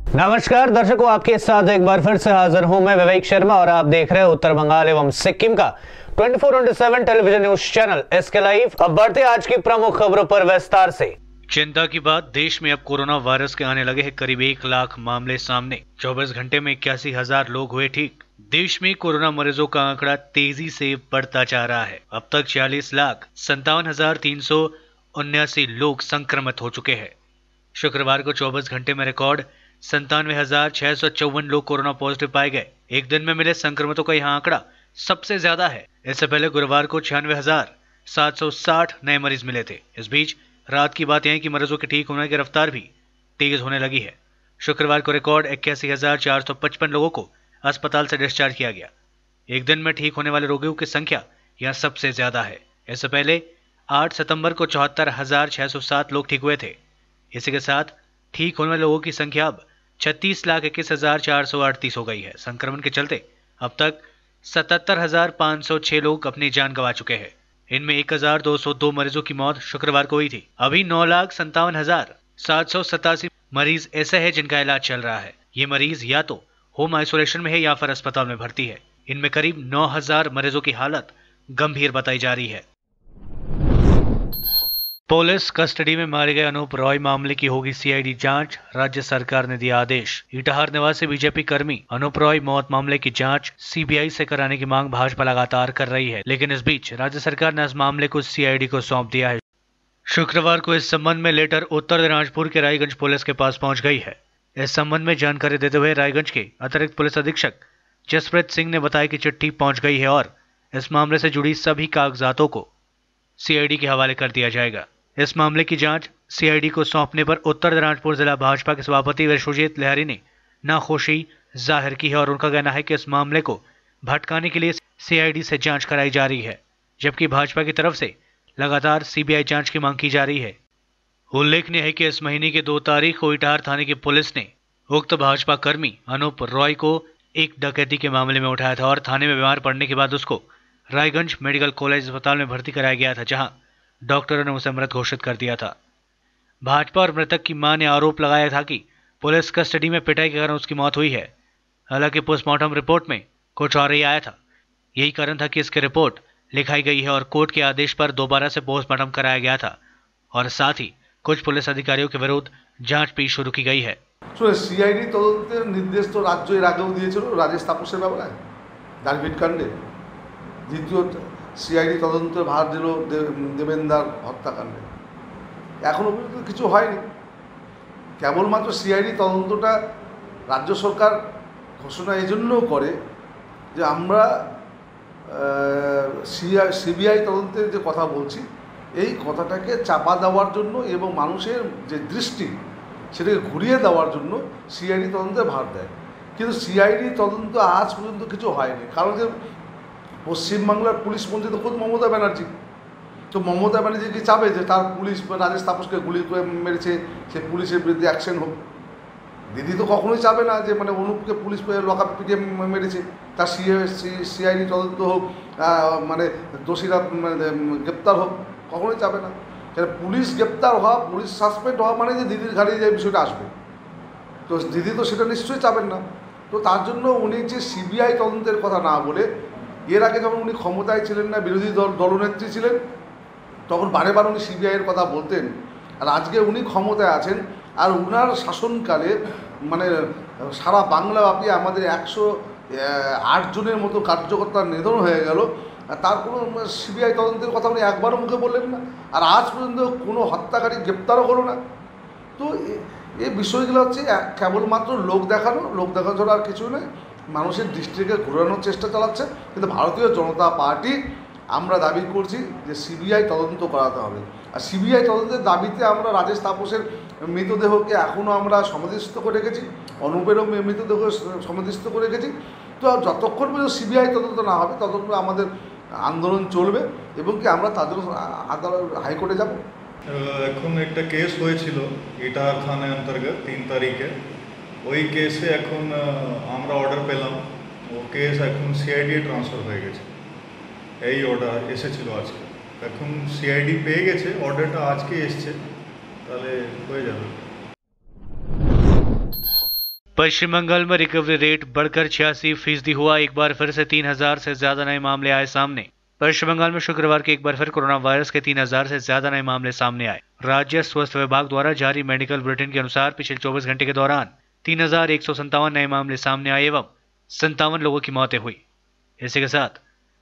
नमस्कार दर्शकों, आपके साथ एक बार फिर से हाजिर हूं मैं विवेक शर्मा और आप देख रहे हैं उत्तर बंगाल एवं सिक्किम का 24/7 television news channel SK live. अब बढ़ते आज की प्रमुख खबरों पर विस्तार से। चिंता की बात, देश में अब कोरोना वायरस के आने लगे हैं करीब 1 लाख मामले सामने। 24 घंटे में 81,000 लोग हुए ठीक। देश में कोरोना मरीजों का आंकड़ा तेजी से बढ़ता जा रहा है। अब तक 46,57,379 लोग संक्रमित हो चुके हैं। शुक्रवार को 24 घंटे में रिकॉर्ड 97,654 लोग कोरोना पॉजिटिव पाए गए। एक दिन में मिले संक्रमितों का यह आंकड़ा सबसे ज्यादा है। इससे पहले गुरुवार को 96,760 नए मरीज मिले थे। इस बीच रात की बात यह है कि मरीजों के ठीक होने की रफ्तार भी तेज होने लगी है। शुक्रवार को रिकॉर्ड 81,455 लोगों को अस्पताल से डिस्चार्ज किया गया। एक दिन में ठीक होने वाले रोगियों की संख्या यह सबसे ज्यादा है। इससे पहले 8 सितंबर को 74,607 लोग ठीक हुए थे। इसी के साथ ठीक होने वाले लोगों की संख्या अब 36,21,438 हो गई है। संक्रमण के चलते अब तक 77,506 लोग अपनी जान गंवा चुके हैं। इनमें 1,202 मरीजों की मौत शुक्रवार को हुई थी। अभी 9,57,787 मरीज ऐसे हैं जिनका इलाज चल रहा है। ये मरीज या तो होम आइसोलेशन में है या फिर अस्पताल में भर्ती है। इनमें करीब 9,000 मरीजों की हालत गंभीर बताई जा रही है। पुलिस कस्टडी में मारे गए अनूप रॉय मामले की होगी सीआईडी जांच, राज्य सरकार ने दिया आदेश। इटाहर निवासी बीजेपी कर्मी अनूप रॉय मौत मामले की जांच सीबीआई से कराने की मांग भाजपा लगातार कर रही है, लेकिन इस बीच राज्य सरकार ने इस मामले को सीआईडी को सौंप दिया है। शुक्रवार को इस संबंध में लेटर उत्तर दिनाजपुर के रायगंज पुलिस के पास पहुंच गई है। इस संबंध में जानकारी देते हुए रायगंज के अतिरिक्त पुलिस अधीक्षक जसप्रीत सिंह ने बताया कि चिट्ठी पहुंच गई है और इस मामले से जुड़ी सभी कागजातों को सीआईडी के हवाले कर दिया जाएगा। इस मामले की जांच सीआईडी को सौंपने पर उत्तर दिनाजपुर जिला भाजपा के सभापति विश्वजीत लहरी ने नाखुशी जाहिर की है और उनका कहना है कि इस मामले को भटकाने के लिए सीआईडी से जांच कराई जा रही है, जबकि भाजपा की तरफ से लगातार सीबीआई जांच की मांग की जा रही है। उल्लेखनीय है कि इस महीने की 2 तारीख को इटाहर थाने की पुलिस ने उक्त भाजपा कर्मी अनूप रॉय को एक डकैती के मामले में उठाया था और थाने में बीमार पड़ने के बाद उसको रायगंज मेडिकल कॉलेज अस्पताल में भर्ती कराया गया था, जहां डॉक्टरों ने उसे मृत घोषित कर दिया था। भाजपा और मृतक की मां ने आरोप लगाया था कि पुलिस कस्टडी में पिटाई के कारण उसकी मौत हुई है। हालांकि पोस्टमार्टम रिपोर्ट में कुछ और ही आया था। यही कारण था कि इसकी रिपोर्ट लिखाई गई है और कोर्ट के आदेश पर दोबारा से पोस्टमार्टम कराया गया था और साथ ही कुछ पुलिस अधिकारियों के विरुद्ध जांच भी शुरू की गई है। सीआईडी তদন্তের নির্দেশ তো রাজ্য এর আগেও দিয়েছিল রাজেশ তাপসের ব্যাপারে ডালভিট কাণ্ডে। দ্বিতীয় সিআইডি তদন্তের ভার দিল দেবেন্দার হত্যাকাণ্ডে। এখনও পর্যন্ত কিছু হয়নি। কেবলমাত্র সিআইডি তদন্তটা রাজ্য সরকার ঘোষণা এই জন্যও করে যে আমরা সিবিআই তদন্তের যে কথা বলছি এই কথাটাকে চাপা দেওয়ার জন্য এবং মানুষের যে দৃষ্টি সেটাকে ঘুরিয়ে দেওয়ার জন্য সিআইডি তদন্তের ভার দেয়। কিন্তু সিআইডি তদন্ত আজ পর্যন্ত কিছু হয়নি। কারণ যে পশ্চিমবাংলার পুলিশ মন্ত্রী তো খোদ মমতা ব্যানার্জি। তো মমতা ব্যানার্জি কি চাবে যে তার পুলিশ রাজেশ তাপসকে গুলি করে মেরেছে সে পুলিশের বিরুদ্ধে অ্যাকশন হোক? দিদি তো কখনোই চাবে না যে অনুপকে পুলিশ লকআপে পিটিয়ে মেরেছে তার সিআইডি তদন্ত হোক, দোষীরা গ্রেপ্তার হোক, কখনোই চাবে না। পুলিশ গ্রেপ্তার হওয়া, পুলিশ সাসপেন্ড হওয়া মানে যে দিদির ঘাড়ে যে বিষয়টা আসবে, তো দিদি তো সেটা নিশ্চয়ই চাবেন না। তো তার জন্য উনি যে সিবিআই তদন্তের কথা না বলে, এর আগে যখন উনি ক্ষমতায় ছিলেন না, বিরোধী দলনেত্রী ছিলেন, তখন বারে বার উনি সিবিআইয়ের কথা বলতেন। আর আজকে উনি ক্ষমতায় আছেন আর উনার শাসনকালে সারা বাংলাব্যাপী আমাদের 108 জনের মতো কার্যকর্তার নিধন হয়ে গেল। তার কোনো সিবিআই তদন্তের কথা উনি একবারও মুখে বললেন না। আর আজ পর্যন্ত কোনো হত্যাকারী গ্রেপ্তারও হলো না। তো এই বিষয়গুলো হচ্ছে কেবলমাত্র লোক দেখানো ছাড়া আর কিছু নয়। মানুষের দৃষ্টিকে ঘোরানোর চেষ্টা চালাচ্ছে। কিন্তু ভারতীয় জনতা পার্টি আমরা দাবি করছি যে সিবিআই তদন্ত করাতে হবে। আর সিবিআই তদন্তের দাবিতে আমরা রাজেশ তাপসের মৃতদেহকে এখনও আমরা সমাধিস্থ করে রেখেছি, অনুপেরও মৃতদেহ সমাধিস্থ করে রেখেছি। তো যতক্ষণ পর্যন্ত সিবিআই তদন্ত না হবে ততক্ষণ আমাদের আন্দোলন চলবে এবং কি আমরা তাদের আদালত হাইকোর্টে যাব। এখন একটা কেস হয়েছিল ইটাহার থানার অন্তর্গত 3 তারিখে। ওই কেসে এখন আমরা অর্ডার পেলাম, ও কেস এখন সিআইডি ট্রান্সফার হয়ে গেছে। এই অর্ডার এসেছিল আজকে, এখন সিআইডি পেয়ে গেছে, অর্ডারটা আজকে এসছে, তাহলে হয়ে যাবে। पश्चिम बंगाल में रिकवरी रेट बढ़कर 86% हुआ। एक बार फिर से 3000 से ज्यादा नए मामले आए सामने। पश्चिम बंगाल में शुक्रवार को एक बार फिर कोरोना वायरस के 3000 से ज्यादा नए मामले सामने आए। राज्य स्वास्थ्य विभाग द्वारा जारी मेडिकल बुलेटिन के अनुसार पिछले 24 घंटे के दौरान 3157 नए मामले सामने आए एवं 57 लोगों की मौतें हुई। इसी के साथ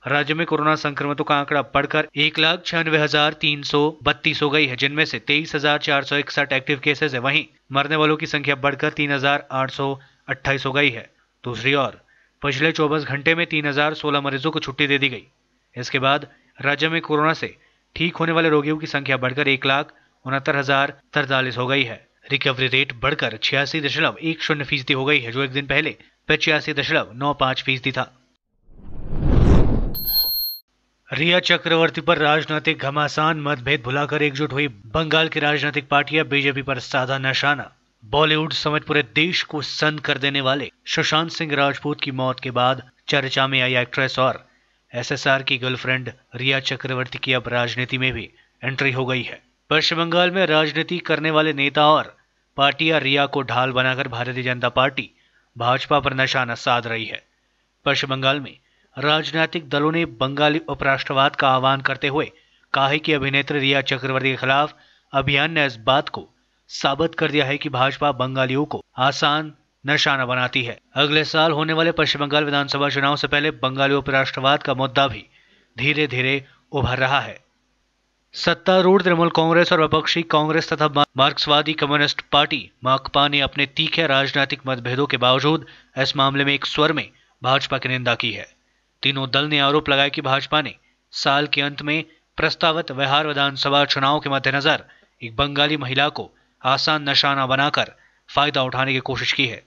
राज्य में कोरोना संक्रमितों का आंकड़ा बढ़कर 1,96,332 हो गई है, जिनमें से 23,461 एक्टिव केसेस है। वहीं मरने वालों की संख्या बढ़कर 3,828 हो गई है। दूसरी ओर पिछले 24 घंटे में 3,016 मरीजों को छुट्टी दे दी गई। इसके बाद राज्य में कोरोना से ठीक होने वाले रोगियों की संख्या बढ़कर 1,69,043 हो गई है। रिकवरी रेट बढ़कर 86.10% हो गई है, जो एक दिन पहले 85.95% था। रिया चक्रवर्ती पर राजनीतिक घमासान, मतभेद भुलाकर एकजुट हुई बंगाल की राजनीतिक पार्टियां, बीजेपी पर साधा निशाना। बॉलीवुड समेत पूरे देश को सन्न कर देने वाले सुशांत सिंह राजपूत की मौत के बाद चर्चा में आई एक्ट्रेस और एसएसआर की गर्लफ्रेंड रिया चक्रवर्ती की अब राजनीति में भी एंट्री हो गई है। पश्चिम बंगाल में राजनीति करने वाले नेता और पार्टियां रिया को ढाल बनाकर भारतीय जनता पार्टी भाजपा पर निशाना साध रही है। पश्चिम बंगाल में राजनीतिक दलों ने बंगाली उपराष्ट्रवाद का आह्वान करते हुए कहा है कि अभिनेत्री रिया चक्रवर्ती के खिलाफ अभियान ने इस बात को साबित कर दिया है कि भाजपा बंगालियों को आसान निशाना बनाती है। अगले साल होने वाले पश्चिम बंगाल विधानसभा चुनाव से पहले बंगाली उपराष्ट्रवाद का मुद्दा भी धीरे धीरे उभर रहा है। सत्तारूढ़ तृणमूल कांग्रेस और विपक्षी कांग्रेस तथा मार्क्सवादी कम्युनिस्ट पार्टी माकपा ने अपने तीखे राजनीतिक मतभेदों के बावजूद इस मामले में एक स्वर में भाजपा की निंदा की है। तीनों दल ने आरोप लगाया कि भाजपा ने साल के अंत में प्रस्तावित बिहार विधानसभा चुनाव के मद्देनजर एक बंगाली महिला को आसान निशाना बनाकर फायदा उठाने की कोशिश की है।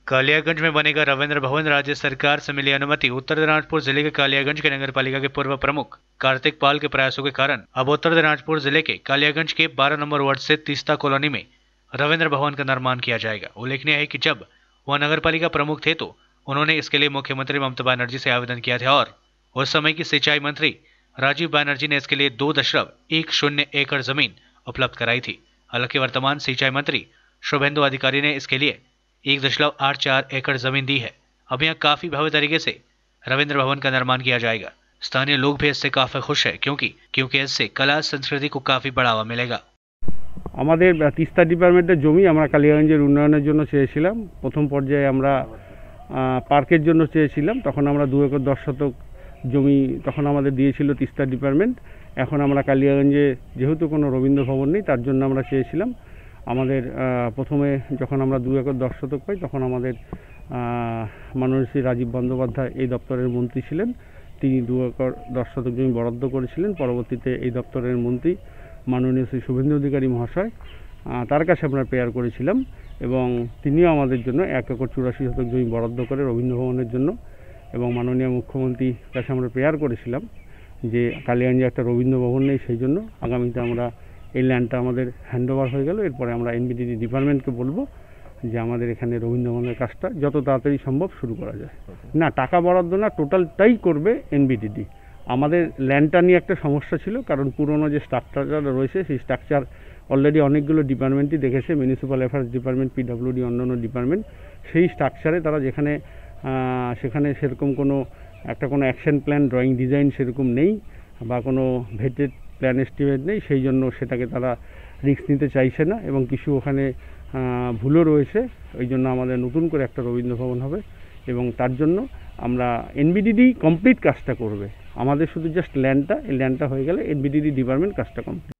कालियागंज में बनेगा रविंद्र भवन, राज्य सरकार से मिली अनुमति। उत्तर दिनाजपुर जिले के कालियागंज के नगर पालिका के पूर्व प्रमुख कार्तिक पाल के प्रयासों के कारण अब उत्तर दिनाजपुर जिले के कालियागंज के 12 नंबर वार्ड से तीस्ता कॉलोनी में रविंद्र भवन का निर्माण किया जाएगा। उल्लेखनीय है कि जब वह नगर पालिका प्रमुख थे तो उन्होंने इसके लिए मुख्यमंत्री ममता बनर्जी से आवेदन किया था और उस समय की सिंचाई मंत्री राजीव बनर्जी ने इसके लिए 2.10 एकड़ जमीन उपलब्ध कराई थी। हालांकि वर्तमान सिंचाई मंत्री शुभेंदु अधिकारी ने इसके लिए 1.84 एकड़ जमीन दी है। अब यहाँ काफी भव्य तरीके से रविंद्र भवन का निर्माण किया जाएगा। स्थानीय लोग भी इससे काफी खुश है क्योंकि इससे कला संस्कृति को काफी बढ़ावा मिलेगा। আমাদের তিস্তা ডিপার্টমেন্টের জমি আমরা কালিয়াগঞ্জের উন্নয়নের জন্য চেয়েছিলাম। প্রথম পর্যায়ে আমরা পার্কের জন্য চেয়েছিলাম, তখন আমরা 2 একর 10 শতক জমি তখন আমাদের দিয়েছিল তিস্তা ডিপার্টমেন্ট। এখন আমরা কালিয়াগঞ্জে যেহেতু কোনো রবীন্দ্র ভবন নেই তার জন্য আমরা চেয়েছিলাম। আমাদের প্রথমে যখন আমরা 2 একর 10 শতক পাই তখন আমাদের মাননীয় শ্রী রাজীব বন্দ্যোপাধ্যায় এই দপ্তরের মন্ত্রী ছিলেন, তিনি 2 একর 10 শতক জমি বরাদ্দ করেছিলেন। পরবর্তীতে এই দপ্তরের মন্ত্রী মাননীয় শ্রী শুভেন্দু অধিকারী মহাশয় তার কাছে আমরা প্রেয়ার করেছিলাম এবং তিনিও আমাদের জন্য 1 একর 84 শতক জমি বরাদ্দ করে রবীন্দ্র ভবনের জন্য এবং মাননীয় মুখ্যমন্ত্রীর কাছে আমরা প্রেয়ার করেছিলাম যে কালিয়াগঞ্জে একটা রবীন্দ্র ভবন নেই, সেই জন্য আগামীতে আমরা এই ল্যান্ডটা আমাদের হ্যান্ডওভার হয়ে গেল। এরপরে আমরা এনবিডিডি ডিপার্টমেন্টকে বলবো যে আমাদের এখানে রবীন্দ্র ভবনের কাজটা যত তাড়াতাড়ি সম্ভব শুরু করা যায়। না, টাকা বরাদ্দ না, টোটালটাই করবে এনবিডিডি। আমাদের ল্যান্ডটা নিয়ে একটা সমস্যা ছিল, কারণ পুরনো যে স্ট্রাকচারটা রয়েছে সেই স্ট্রাকচার অলরেডি অনেকগুলো ডিপার্টমেন্টই দেখেছে, মিউনিসিপ্যাল অ্যাফেয়ার্স ডিপার্টমেন্ট, পিডব্লিউডি, অন্যান্য ডিপার্টমেন্ট। সেই স্ট্রাকচারে তারা সেখানে সেরকম কোনো অ্যাকশন প্ল্যান, ড্রয়িং ডিজাইন সেরকম নেই বা কোনো ভেটেড প্ল্যান এস্টিমেট নেই, সেই জন্য সেটাকে তারা রিস্ক নিতে চাইছে না এবং কিছু ওখানে ভুলও রয়েছে। ওই জন্য আমাদের নতুন করে একটা রবীন্দ্র ভবন হবে এবং তার জন্য আমরা এনবিডিডি কমপ্লিট কাজটা করবে। আমাদের শুধু জাস্ট ল্যান্ডটা হয়ে গেলে এনবিডিডি ডিপার্টমেন্ট কাজটা কমপ্লিট।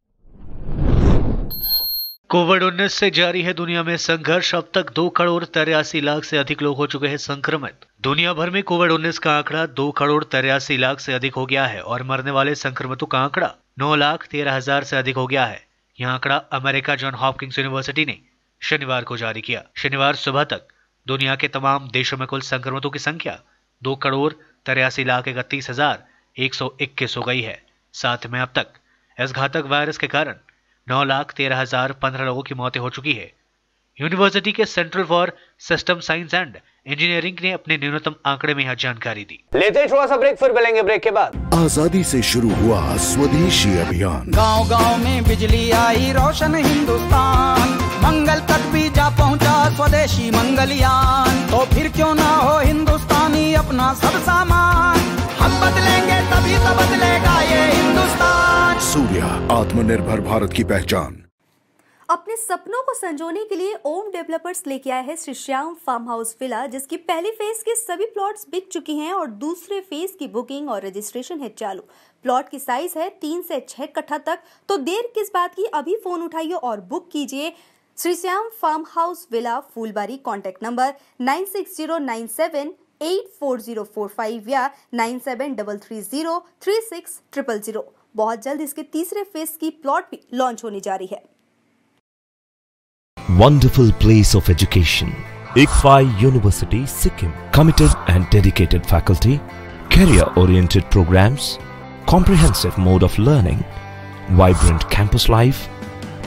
कोविड-19 से जारी है दुनिया में संघर्ष। अब तक 2,83,00,000 से अधिक लोग हो चुके हैं संक्रमित। दुनिया भर में कोविड-19 का आंकड़ा 2,83,00,000 से अधिक हो गया है और मरने वाले संक्रमितों का आंकड़ा 9,13,000 से अधिक हो गया है। यह आंकड़ा अमेरिका जॉन हॉपकिंस यूनिवर्सिटी ने शनिवार को जारी किया। शनिवार सुबह तक दुनिया के तमाम देशों में कुल संक्रमितों की संख्या 2,83,31,121 हो गई है। साथ में अब तक इस घातक वायरस के कारण 9,13,015 लोगों की मौतें हो चुकी है। यूनिवर्सिटी के central for system science and engineering ने अपने न्यूनतम आंकड़े में यह जानकारी दी। लेते हैं थोड़ा सा ब्रेक, फिर मिलेंगे ब्रेक के बाद। आजादी से शुरू हुआ स्वदेशी अभियान, गांव-गांव में बिजली आई, रोशन हिंदुस्तान। मंगल तक भी जा पहुंचा स्वदेशी मंगलयान, तो फिर क्यों ना हो हिंदुस्तानी अपना सब सामान। हम बदलेंगे तभी तो बदलेगा ये हिंदुस्तान। सूर्या, आत्मनिर्भर भारत की पहचान। अपने सपनों को संजोने के लिए ओम डेवलपर्स लेके आया है Shri Shyam farm house villa, जिसकी पहली फेज के सभी प्लॉट्स बिक चुकी हैं और दूसरे फेज की बुकिंग और रजिस्ट्रेशन है चालू। प्लॉट की साइज है 3 से 6 कट्ठा तक, तो देर किस बात की, अभी फोन उठाइए और बुक कीजिए। Shri Shyam farm house villa, Phulbari. Contact number 9609784045 या 9733036000। बहुत जल्द इसके तीसरे फेज की प्लॉट भी लॉन्च होने जा रही है। Wonderful place of education. ICFI University, Sikkim. Committed and dedicated faculty, career-oriented programs, comprehensive mode of learning, vibrant campus life,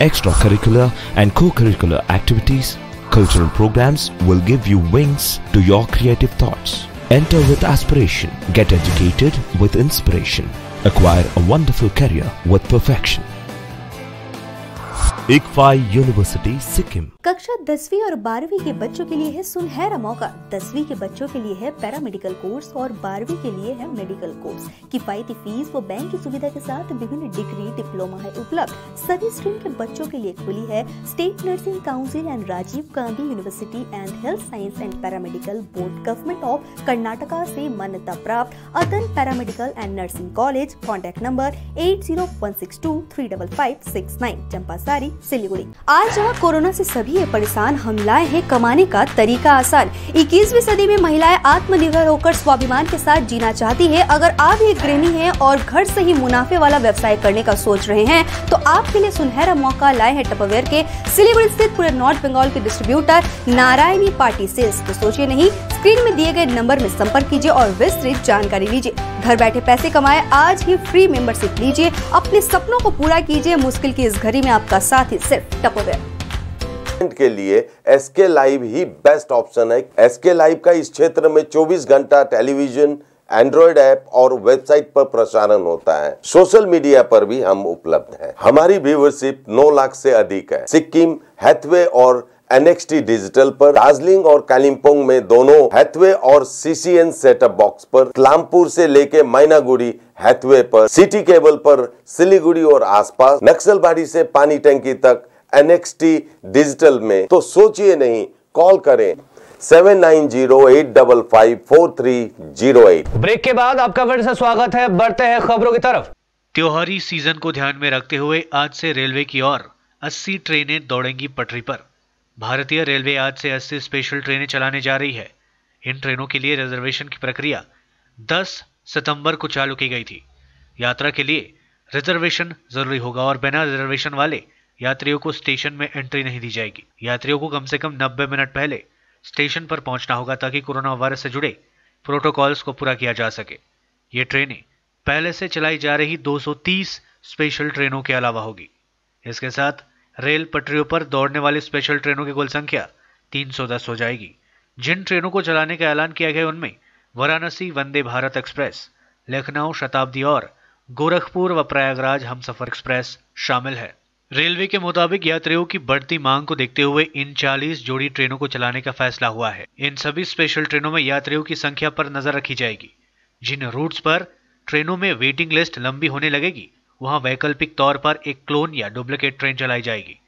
extracurricular and co-curricular activities, cultural programs will give you wings to your creative thoughts. Enter with aspiration, get educated with inspiration, acquire a wonderful career with perfection. ICFI University, Sikkim. कक्षा 10वीं और 12वीं के बच्चों के लिए है सुनहरा मौका। 10वीं के बच्चों के लिए है पैरामेडिकल कोर्स और 12वीं के लिए है मेडिकल कोर्स। किफायती फीस व बैंक की सुविधा के साथ विभिन्न डिग्री डिप्लोमा है उपलब्ध। सभी स्ट्रीम के बच्चों के लिए खुली है state nursing council and Rajiv Gandhi university and health science and paramedical board, government of Karnataka से मान्यता प्राप्त Adan paramedical and nursing college. Contact number 8016235569, Champasari, Siliguri. आज जहाँ कोरोना से सभी परेशान, हम लाए हैं कमाने का तरीका आसान। 21वीं सदी में महिलाएं आत्मनिर्भर होकर स्वाभिमान के साथ जीना चाहती है। अगर आप एक गृहिणी हैं और घर से ही मुनाफे वाला व्यवसाय करने का सोच रहे हैं, तो आपके लिए सुनहरा मौका लाए हैं टपरवेयर के सिलीगुड़ी स्थित पूरे नॉर्थ बंगाल के डिस्ट्रीब्यूटर नारायणी पार्टी सेल्स। तो सोचिए नहीं, स्क्रीन में दिए गए नंबर में संपर्क कीजिए और विस्तृत जानकारी लीजिए। घर बैठे पैसे कमाए, आज ही फ्री मेंबरशिप लीजिए, अपने सपनों को पूरा कीजिए। मुश्किल की इस घड़ी में आपका साथ ही सिर्फ टपरवेयर के लिए एसके लाइव ही बेस्ट ऑप्शन है। एसके लाइव का इस क्षेत्र में 24 घंटा टेलीविजन, एंड्रॉइड ऐप और वेबसाइट पर प्रसारण होता है। सोशल मीडिया पर भी हम उपलब्ध हैं। हमारी व्यूवरशिप 9 लाख से अधिक है। सिक्किम, हैथवे और NXT डिजिटल पर, दार्जिलिंग और कालिम्पोंग में दोनों हैथवे और CCN सेटअप बॉक्स पर, क्लामपुर से लेके मैनागुड़ी हैथवे पर, सिटी केबल पर सिलीगुड़ी और आसपास, नक्सलबाड़ी से पानी टंकी तक NXT डिजिटल में। तो सोचिए नहीं, कॉल करें 7908554308। ब्रेक के बाद आपका फिर से स्वागत है। बढ़ते हैं खबरों की तरफ। त्योहारी सीजन को ध्यान में रखते हुए आज से रेलवे की ओर 80 ट्रेनें दौड़ेंगी पटरी पर। भारतीय रेलवे आज से 80 स्पेशल ट्रेनें चलाने जा रही है। इन ट्रेनों के लिए रिजर्वेशन की प्रक्रिया 10 सितंबर को चालू की गई थी। यात्रा के लिए रिजर्वेशन जरूरी होगा और बिना रिजर्वेशन वाले यात्रियों को स्टेशन में एंट्री नहीं दी जाएगी। यात्रियों को कम से कम 90 मिनट पहले स्टेशन पर पहुंचना होगा ताकि कोरोना वायरस से जुड़े प्रोटोकॉल्स को पूरा किया जा सके। ये ट्रेनें पहले से चलाई जा रही 230 स्पेशल ट्रेनों के अलावा होगी। इसके साथ रेल पटरियों पर दौड़ने वाली स्पेशल ट्रेनों की कुल संख्या 310 हो जाएगी। जिन ट्रेनों को चलाने का ऐलान किया गया उनमें वाराणसी वंदे भारत एक्सप्रेस, लखनऊ शताब्दी और गोरखपुर व प्रयागराज हमसफर एक्सप्रेस शामिल है। रेलवे के मुताबिक यात्रियों की बढ़ती मांग को देखते हुए इन 40 जोड़ी ट्रेनों को चलाने का फैसला हुआ है। इन सभी स्पेशल ट्रेनों में यात्रियों की संख्या पर नजर रखी जाएगी। जिन रूट्स पर ट्रेनों में वेटिंग लिस्ट लंबी होने लगेगी, वहां वैकल्पिक तौर पर एक क्लोन या डुप्लीकेट ट्रेन चलाई जाएगी।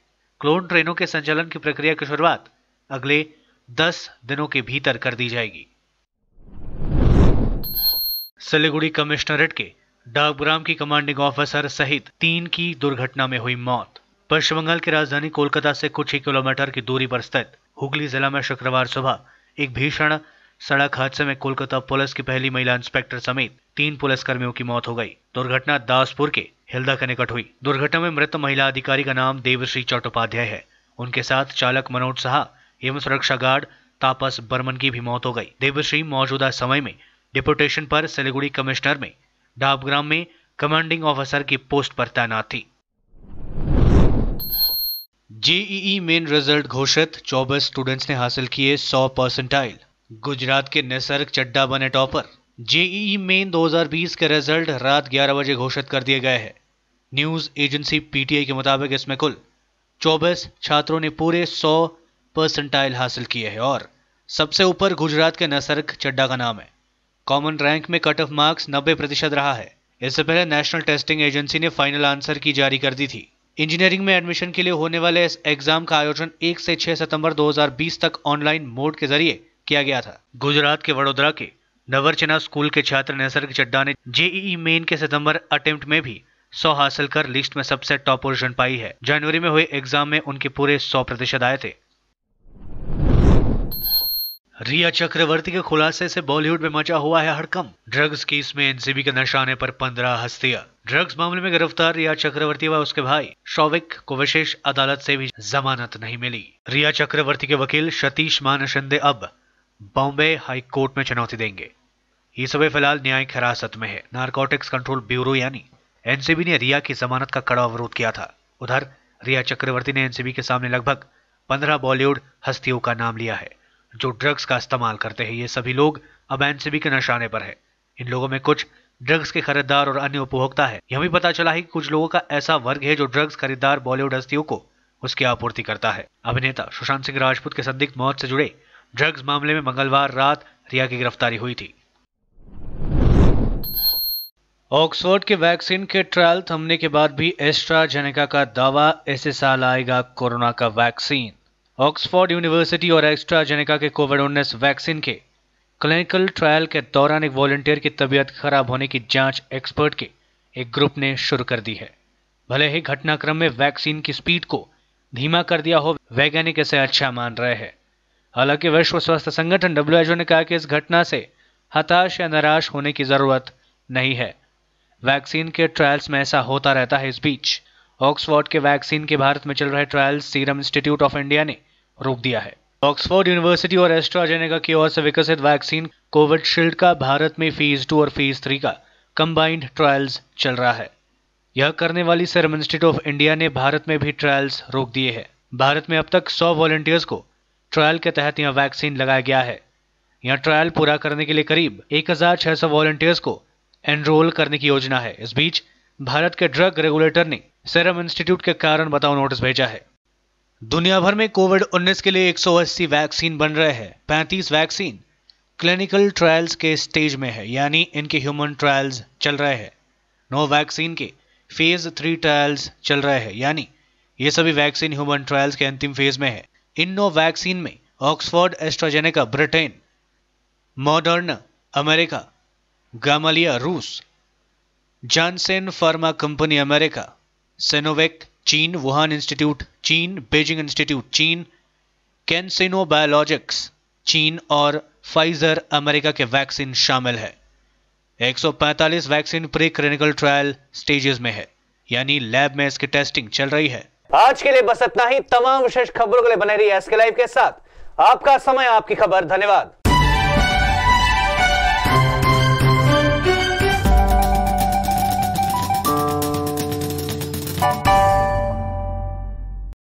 क्लोन ट्रेनों के संचालन की प्रक्रिया की शुरुआत अगले 10 दिनों के भीतर कर दी जाएगी। सिलीगुड़ी कमिश्नरेट के डाकग्राम की कमांडिंग ऑफिसर सहित 3 की दुर्घटना में हुई मौत। पश्चिम बंगाल की राजधानी कोलकाता से कुछ ही किलोमीटर की दूरी पर स्थित हुगली जिला में शुक्रवार सुबह एक भीषण सड़क हादसे में कोलकाता पुलिस की पहली महिला इंस्पेक्टर समेत 3 पुलिसकर्मियों की मौत हो गई। दुर्घटना दासपुर के हिल्दा के निकट हुई। दुर्घटना में मृत महिला अधिकारी का नाम देवश्री चट्टोपाध्याय है। उनके साथ चालक मनोज साहा एवं सुरक्षा गार्ड तापस बर्मन की भी मौत हो गई। देवश्री मौजूदा समय में डिप्यूटेशन पर सिलीगुड़ी कमिश्नर में डाकग्राम में कमांडिंग ऑफिसर की पोस्ट पर तैनात थी। जेईई मेन रिजल्ट घोषित, 24 स्टूडेंट्स ने हासिल किए 100 परसेंटाइल। गुजरात के निसर्ग चड्डा बने टॉपर। जेईई मेन 2020 के रिजल्ट रात 11 बजे घोषित कर दिए गए हैं। न्यूज एजेंसी पीटीआई के मुताबिक इसमें कुल 24 छात्रों ने पूरे 100% हासिल किए हैं और सबसे ऊपर गुजरात के नसरक चड्डा का नाम है। कॉमन रैंक में कट ऑफ मार्क्स 90% रहा है। इससे पहले नेशनल टेस्टिंग एजेंसी ने फाइनल आंसर की जारी कर दी थी। इंजीनियरिंग में एडमिशन के लिए होने वाले इस एग्जाम का आयोजन 1 से 6 सितंबर 2020 तक ऑनलाइन मोड के जरिए किया गया था। गुजरात के वडोदरा के नवरचना स्कूल के छात्र नसरक चड्डा ने जेईई मेन के सितंबर अटेम्प्ट में भी 100 हासिल कर लिस्ट में सबसे टॉप पोजीशन पाई है। जनवरी में हुए एग्जाम में उनके पूरे 100% आए थे। रिया चक्रवर्ती के खुलासे से बॉलीवुड में मचा हुआ है हड़कंप। ड्रग्स केस में एनसीबी के निशाने पर 15 हस्तियां। ड्रग्स मामले में गिरफ्तार रिया चक्रवर्ती व उसके भाई शौविक को विशेष अदालत से भी जमानत नहीं मिली। रिया चक्रवर्ती के वकील सतीश मान शिंदे अब बॉम्बे हाई कोर्ट में चुनौती देंगे। ये सभी फिलहाल न्यायिक हिरासत में है। नारकोटिक्स कंट्रोल ब्यूरो यानी एनसीबी ने रिया की जमानत का कड़ा विरोध किया था। उधर रिया चक्रवर्ती ने एनसीबी के सामने लगभग 15 बॉलीवुड हस्तियों का नाम लिया है जो ड्रग्स का इस्तेमाल करते हैं। ये सभी लोग अब एनसीबी के निशाने पर है। इन लोगों में कुछ ड्रग्स के खरीदार और अन्य उपभोक्ता है। यह भी पता चला है कि कुछ लोगों का ऐसा वर्ग है जो ड्रग्स खरीदार बॉलीवुड हस्तियों को उसकी आपूर्ति करता है। अभिनेता सुशांत सिंह राजपूत के संदिग्ध मौत से जुड़े ड्रग्स मामले में मंगलवार रात रिया की गिरफ्तारी हुई थी। ऑक्सफोर्ड के वैक्सीन के ट्रायल थमने के बाद भी एस्ट्राजेनेका का दावा, इसी साल आएगा कोरोना का वैक्सीन। ऑक्सफोर्ड यूनिवर्सिटी और एस्ट्राजेनेका के कोविड-19 वैक्सीन के क्लिनिकल ट्रायल के दौरान एक वॉलंटियर की तबीयत खराब होने की जांच एक्सपर्ट के एक ग्रुप ने शुरू कर दी है। भले ही घटनाक्रम में वैक्सीन की स्पीड को धीमा कर दिया हो, वैज्ञानिक इसे अच्छा मान रहे हैं। हालांकि विश्व स्वास्थ्य संगठन WHO ने कहा कि इस घटना से हताश या निराश होने की जरूरत नहीं है। वैक्सीन के ट्रायल्स में ऐसा होता रहता है। इस बीच ऑक्सफोर्ड के वैक्सीन के भारत में चल रहे trials serum institute of India ने रोक दिया है। ऑक्सफोर्ड यूनिवर्सिटी और एस्ट्राजेनेका की ओर से विकसित वैक्सीन कोविशील्ड का भारत में फेज 2 और फेज 3 का कंबाइंड ट्रायल्स चल रहा है। यह करने वाली सीरम इंस्टीट्यूट ऑफ इंडिया ने भारत में भी ट्रायल्स रोक दिए हैं। भारत में अब तक 100 वॉलंटियर्स को ट्रायल के तहत यह वैक्सीन लगाया गया है। यह ट्रायल पूरा करने के लिए करीब 1600 वॉलंटियर्स को एनरोल करने की योजना है। इस बीच भारत के ड्रग रेगुलेटर ने सीरम इंस्टीट्यूट के कारण बताओ नोटिस भेजा है। दुनिया भर में कोविड-19 के लिए 180 वैक्सीन बन रहे हैं। 35 वैक्सीन क्लिनिकल ट्रायल्स के स्टेज में है, यानी इनके ह्यूमन ट्रायल्स चल रहे हैं। 9 वैक्सीन के फेज 3 ट्रायल्स चल रहे हैं, यानी ये सभी वैक्सीन ह्यूमन ट्रायल्स के अंतिम फेज में है। इन 9 वैक्सीन में Oxford AstraZeneca Britain, Moderna America, Gamaleya रूस, Johnson pharma company America, Sinovac चीन, वुहान इंस्टीट्यूट चीन, बीजिंग इंस्टीट्यूट चीन, कैंसिनो बायोलॉजिक्स चीन और फाइजर अमेरिका के वैक्सीन शामिल है। 145 vaccine pre clinical trial stages में है, यानी लैब में इसकी टेस्टिंग चल रही है। आज के लिए बस इतना ही। तमाम विशेष खबरों के लिए बने रहिए एसके लाइव के साथ। आपका समय, आपकी खबर। धन्यवाद।